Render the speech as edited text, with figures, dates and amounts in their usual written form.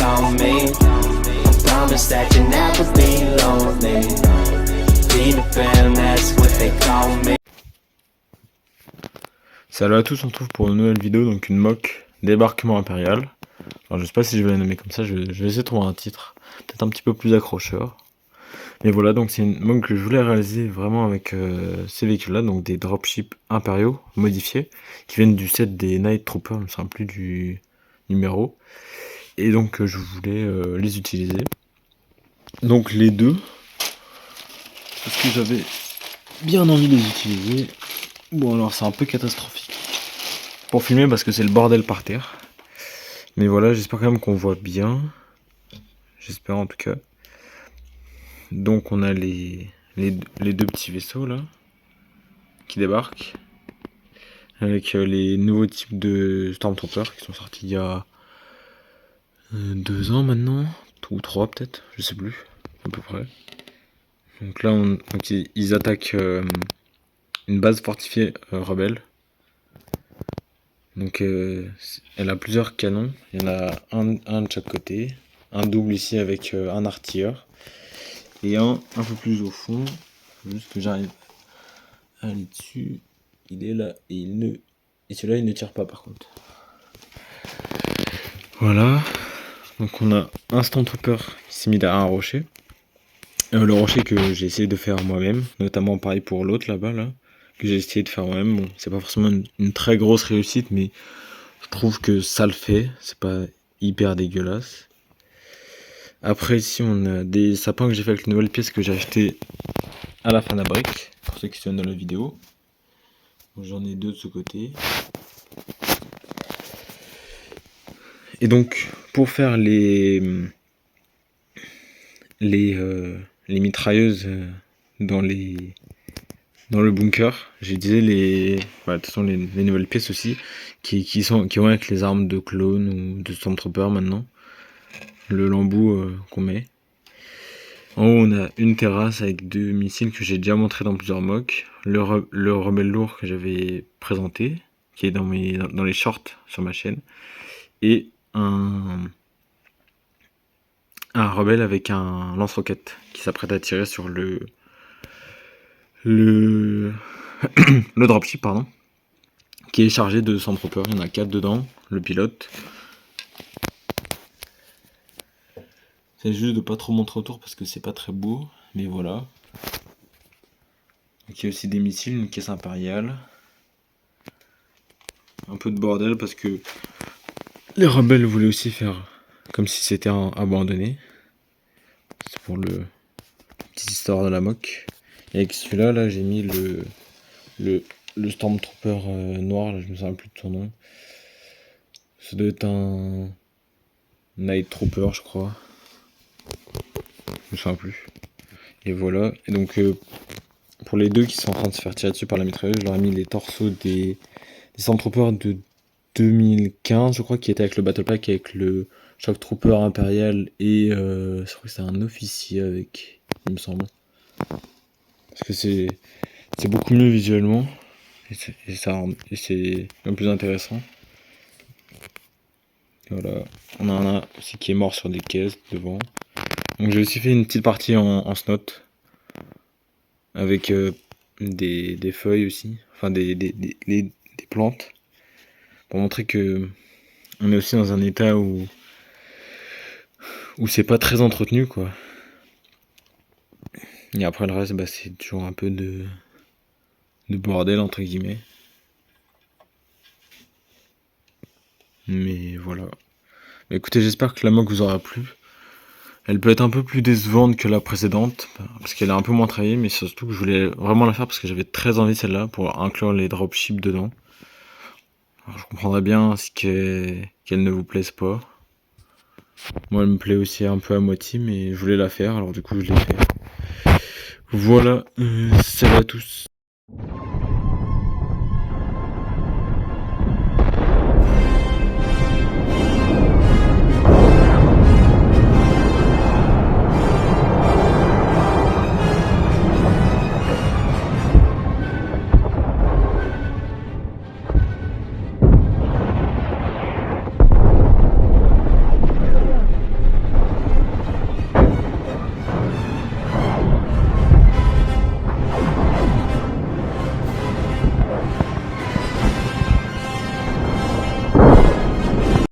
on me. Promise that you never be lonely. Be the fan, that's what they call me. Salut à tous, on se retrouve pour une nouvelle vidéo, donc une mock débarquement impérial. Alors je sais pas si je vais la nommer comme ça, je vais essayer de trouver un titre, peut-être un petit peu plus accrocheur. Mais voilà, donc c'est une mock que je voulais réaliser vraiment avec ces véhicules-là, donc des dropships impériaux modifiés, qui viennent du set des Night Troopers, je ne me souviens plus du numéro. Et donc je voulais les utiliser. Donc les deux, parce que j'avais bien envie de les utiliser. Bon alors c'est un peu catastrophique pour filmer parce que c'est le bordel par terre. Mais voilà, j'espère quand même qu'on voit bien. J'espère en tout cas. Donc on a les deux petits vaisseaux là qui débarquent. Avec les nouveaux types de Stormtroopers qui sont sortis il y a 2 ans maintenant. Ou 3 peut-être, je sais plus. À peu près. Donc là ils attaquent une base fortifiée rebelle. Donc elle a plusieurs canons. Il y en a un de chaque côté. Un double ici avec un artilleur. Et un peu plus au fond. Juste que j'arrive à aller dessus. Il est là et et celui-là il ne tire pas par contre. Voilà. Donc on a un Stormtrooper qui s'est mis derrière un rocher. Le rocher que j'ai essayé de faire moi-même. Notamment pareil pour l'autre là-bas là. Que j'ai essayé de faire moi-même. Bon, c'est pas forcément une très grosse réussite, mais je trouve que ça le fait. C'est pas hyper dégueulasse. Après ici on a des sapins que j'ai fait avec une nouvelle pièce que j'ai acheté à la fin de la brique, pour ceux qui sont dans la vidéo. J'en ai 2 de ce côté. Et donc pour faire les mitrailleuses dans le bunker, j'ai utilisé de toute façon les nouvelles pièces aussi qui vont avec les armes de clone ou de Stormtrooper maintenant. Le lambeau qu'on met. En haut, on a une terrasse avec 2 missiles que j'ai déjà montré dans plusieurs mocks. Le rebelle lourd que j'avais présenté, qui est dans les shorts sur ma chaîne. Et un rebelle avec un lance-roquette qui s'apprête à tirer sur le dropship, pardon, qui est chargé de Stormtroopers. Il y en a 4 dedans, le pilote. C'est juste de pas trop montrer autour parce que c'est pas très beau, mais voilà. Donc il y a aussi des missiles, une caisse impériale. Un peu de bordel parce que les rebelles voulaient aussi faire comme si c'était abandonné. C'est pour le petite histoire de la mock. Et avec celui-là, là, j'ai mis le Stormtrooper noir, là, je me souviens plus de son nom. Ça doit être un Night Trooper, je crois. Je me souviens plus. Et voilà. Et donc, pour les deux qui sont en train de se faire tirer dessus par la mitrailleuse, je leur ai mis les torsos des Stormtroopers de 2015, je crois, qui était avec le Battle Pack, avec le Shock Trooper impérial et je crois que c'est un officier avec, il me semble. Parce que c'est beaucoup mieux visuellement et c'est un peu plus intéressant. Voilà, on en a aussi qui est mort sur des caisses devant. Donc j'ai aussi fait une petite partie en snot avec des feuilles aussi, enfin des plantes, pour montrer que on est aussi dans un état où c'est pas très entretenu quoi. Et après le reste, c'est toujours un peu de bordel entre guillemets. Mais voilà. Écoutez, j'espère que la mock vous aura plu. Elle peut être un peu plus décevante que la précédente, parce qu'elle est un peu moins travaillée, mais surtout que je voulais vraiment la faire parce que j'avais très envie celle-là, pour inclure les dropships dedans. Alors, je comprendrais bien qu'elle ne vous plaise pas. Moi, elle me plaît aussi un peu à moitié, mais je voulais la faire, alors du coup, je l'ai fait. Voilà, salut à tous.